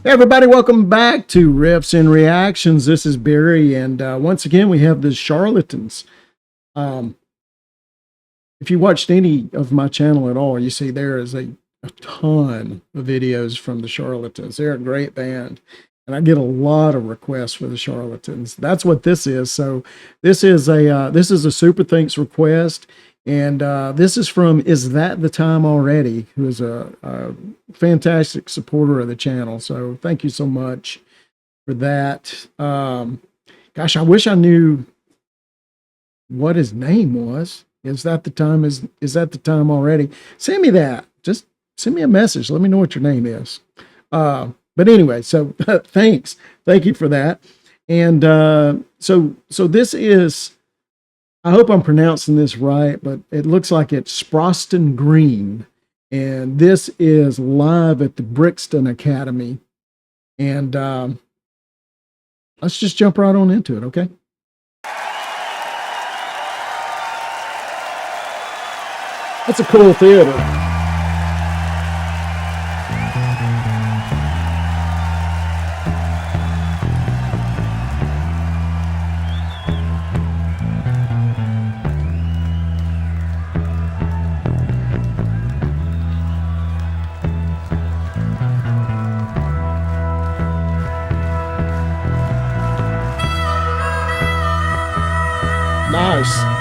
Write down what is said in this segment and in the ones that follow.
Hey everybody, welcome back to Riffs and Reactions. This is Barry, and once again we have the Charlatans. Um, if you watched any of my channel at all, you see there is a ton of videos from the Charlatans. They're a great band, and I get a lot of requests for the Charlatans. That's what this is. So this is a Super Thanks request, and this is from Is That the Time Already, who is a fantastic supporter of the channel. So thank you so much for that. Gosh, I wish I knew what his name was. Is that the time already? Send me that. Just send me a message. Let me know what your name is. But anyway, so thanks. Thank you for that. And so this is, I hope I'm pronouncing this right, but it looks like it's Sproston Green. And this is live at the Brixton Academy. And let's just jump right on into it, okay? That's a cool theater. Nice.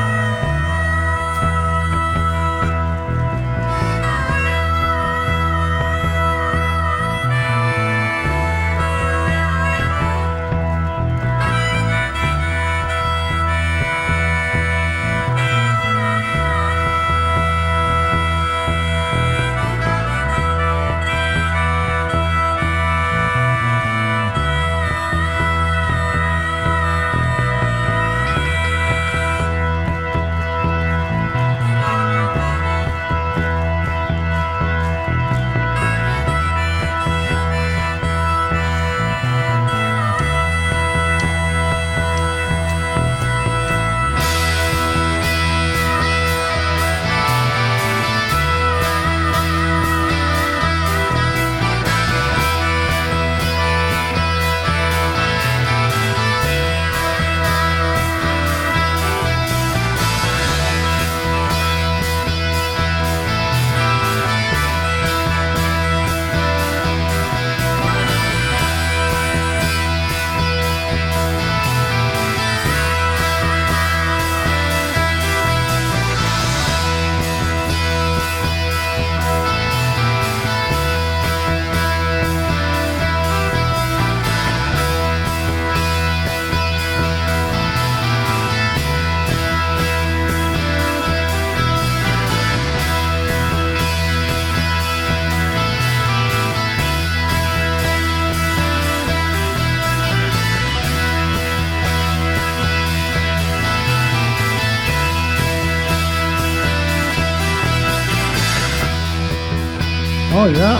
Oh, yeah.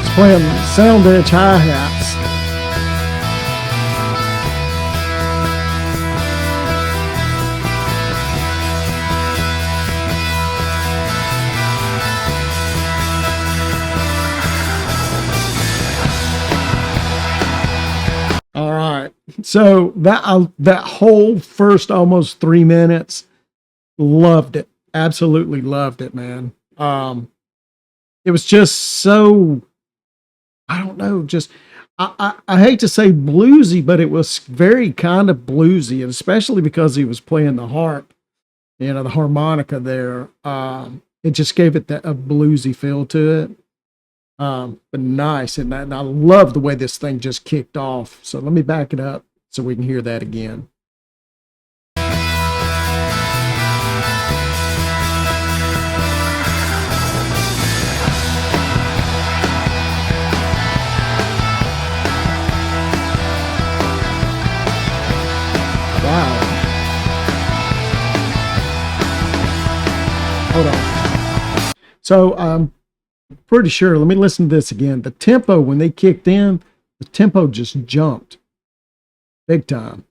It's playing sound edge hi-hats. All right. So that whole first almost 3 minutes, loved it. Absolutely loved it, man. It was just so, I don't know, just I hate to say bluesy, but it was very kind of bluesy, and especially because he was playing the harp, the harmonica there. It just gave it a bluesy feel to it. But nice, and I love the way this thing just kicked off. So let me back it up so we can hear that again. Wow. Hold on. So pretty sure, let me listen to this again. The tempo, when they kicked in, the tempo just jumped. big time.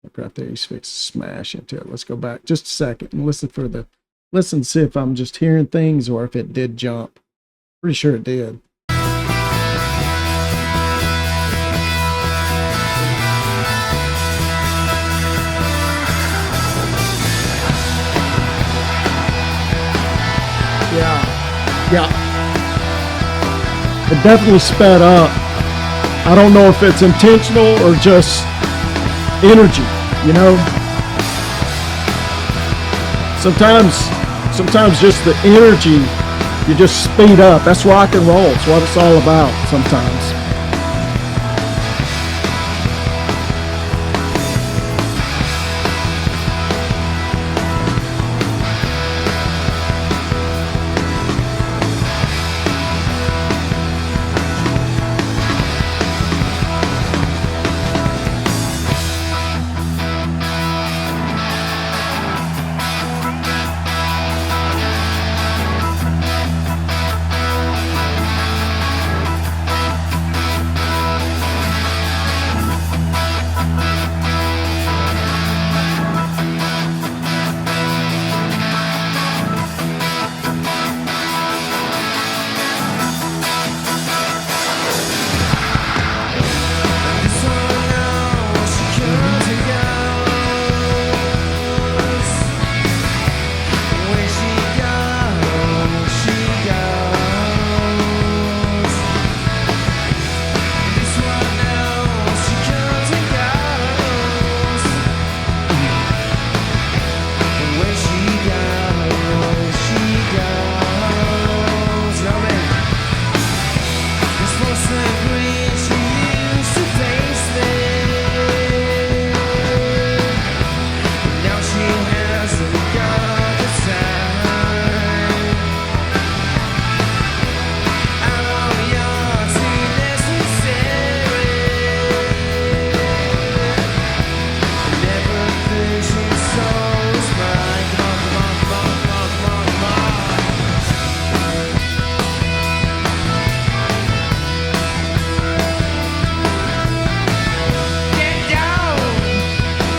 Look right there, he's fixed to smash into it. Let's go back just a second and listen, see if I'm just hearing things or if it did jump. Pretty sure it did. Yeah. It definitely sped up. I don't know if it's intentional or just energy, you know? Sometimes just the energy, you just speed up. That's rock and roll. It's what it's all about sometimes.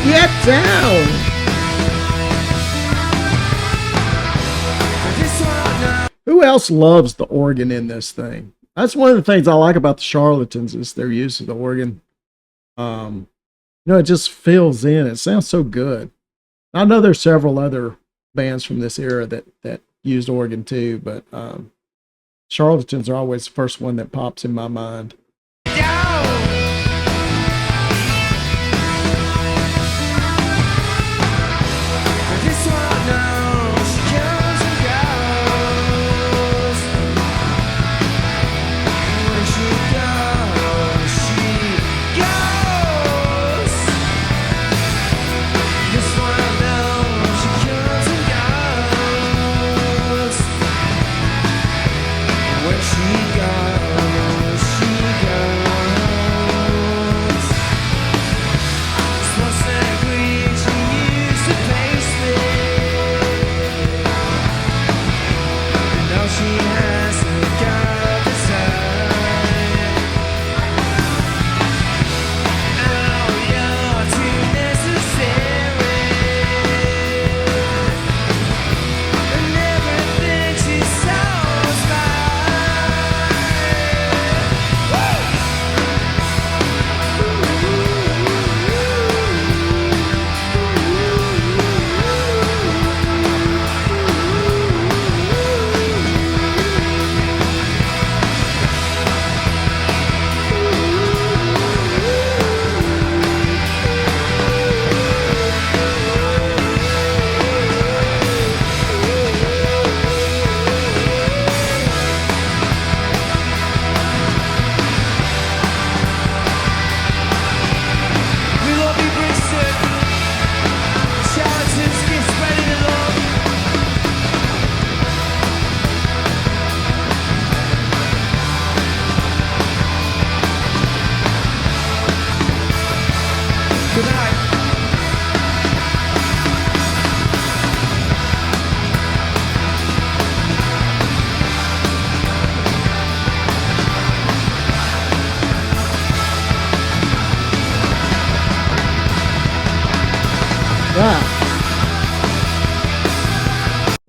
Get down! Who else loves the organ in this thing? That's one of the things I like about the Charlatans is their use of the organ. You know, it just fills in. It sounds so good. I know there's several other bands from this era that used organ too, but Charlatans are always the first one that pops in my mind.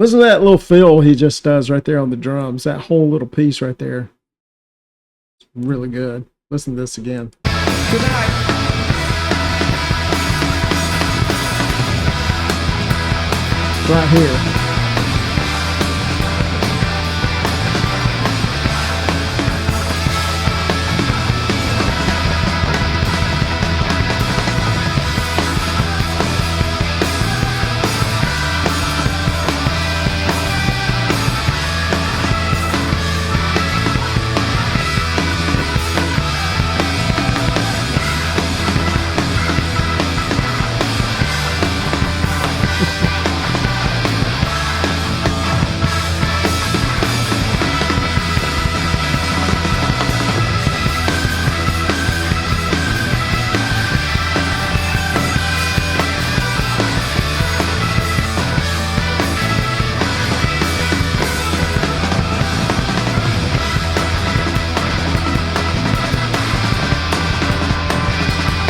Listen to that little fill he just does right there on the drums. That whole little piece right there. It's really good. Listen to this again. Good night. Right here.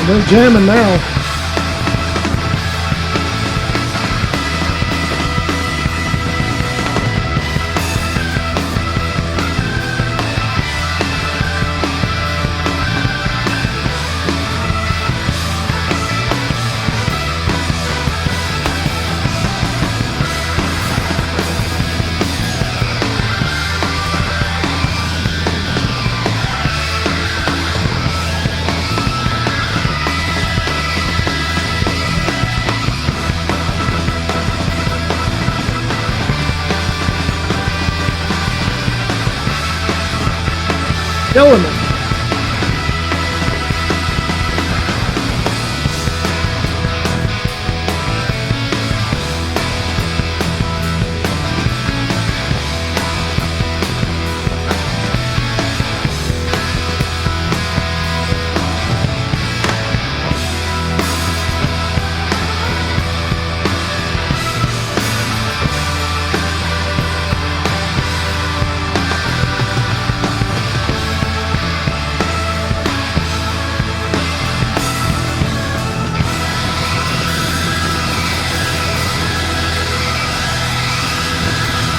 They're jamming now. Killing it.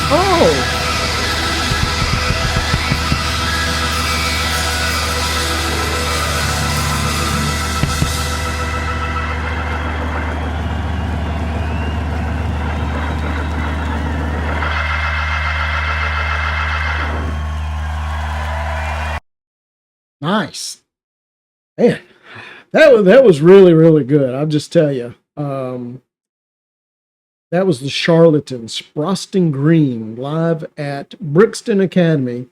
Oh! Nice. Man, that was really, really good. I'll just tell you. That was the Charlatans, Sproston Green, live at Brixton Academy.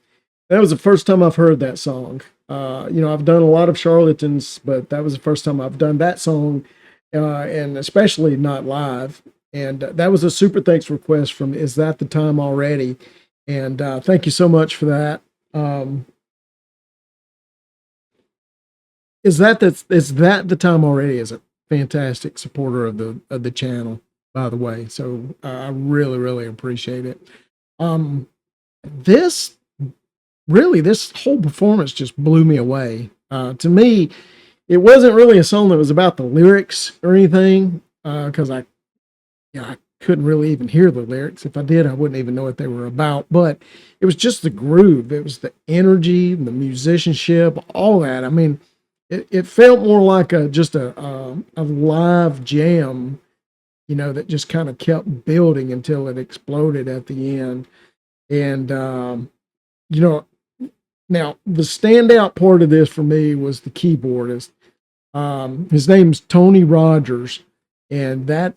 That was the first time I've heard that song. I've done a lot of Charlatans, but that was the first time I've done that song, and especially not live. And that was a super thanks request from Is That the Time Already? And thank you so much for that. Is that the time already? Is a fantastic supporter of the channel, by the way. So I really, really appreciate it. This whole performance just blew me away. To me, it wasn't really a song that was about the lyrics or anything, because I couldn't really even hear the lyrics. If I did, I wouldn't even know what they were about. But it was just the groove. It was the energy, the musicianship, all that. I mean, it felt more like just a live jam, that just kind of kept building until it exploded at the end. And, now the standout part of this for me was the keyboardist. His name's Tony Rogers, and that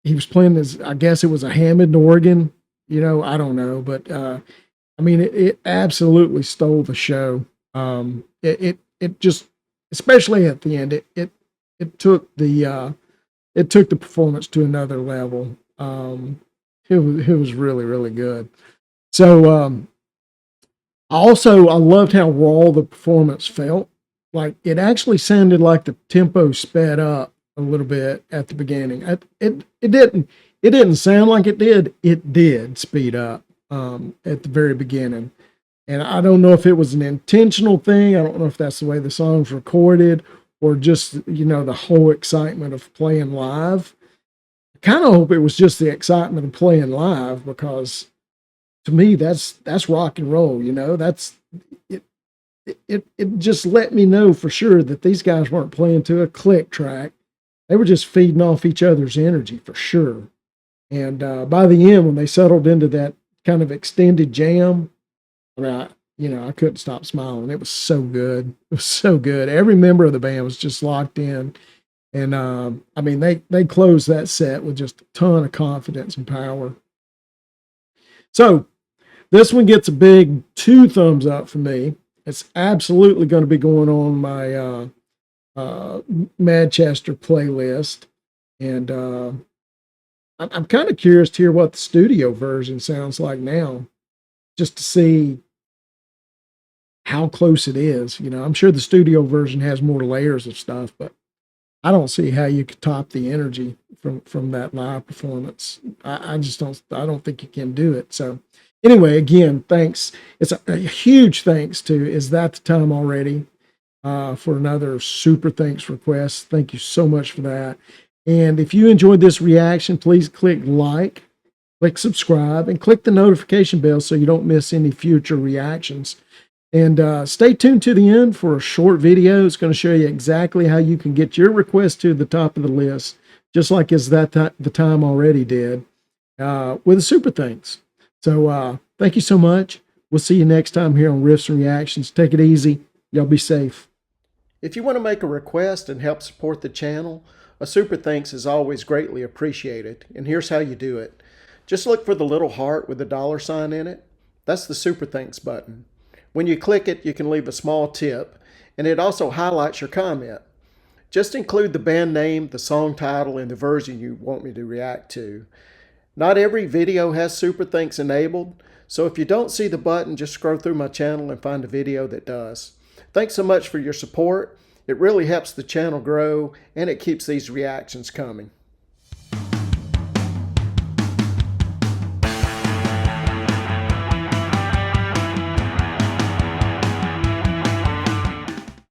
he was playing this, I guess it was a Hammond organ, I don't know, but, it absolutely stole the show. It just, especially at the end, it took the performance to another level. It was really, really good. So I loved how raw the performance felt. Like it actually sounded like the tempo sped up a little bit at the beginning. It didn't sound like it did. It did speed up at the very beginning. And I don't know if it was an intentional thing. I don't know if that's the way the song's recorded or just, the whole excitement of playing live. kind of hope it was just the excitement of playing live, because to me, that's rock and roll. That's it. It just let me know for sure that these guys weren't playing to a click track. They were just feeding off each other's energy for sure. And by the end, when they settled into that kind of extended jam, I mean, I couldn't stop smiling. It was so good. It was so good. Every member of the band was just locked in. And I mean, they closed that set with just a ton of confidence and power. So this one gets a big 2 thumbs up for me. It's absolutely going to be going on my Manchester playlist. And I'm kind of curious to hear what the studio version sounds like now, just to see how close it is. I'm sure the studio version has more layers of stuff, but I don't see how you could top the energy from that live performance. I just don't think you can do it. So anyway, again, thanks. It's a huge thanks to Is That the Time Already for another super thanks request. Thank you so much for that. And if you enjoyed this reaction, please click like, click subscribe, and click the notification bell so you don't miss any future reactions. And stay tuned to the end for a short video. It's going to show you exactly how you can get your request to the top of the list, just like Is That the Time Already did, with a super thanks. So thank you so much. We'll see you next time here on Riffs and Reactions. Take it easy. Y'all be safe. If you want to make a request and help support the channel, a super thanks is always greatly appreciated. And here's how you do it. Just look for the little heart with the $sign in it. That's the super thanks button. When you click it, you can leave a small tip, and it also highlights your comment. Just include the band name, the song title, and the version you want me to react to. Not every video has super thanks enabled, so if you don't see the button, just scroll through my channel and find a video that does. Thanks so much for your support. It really helps the channel grow, and it keeps these reactions coming.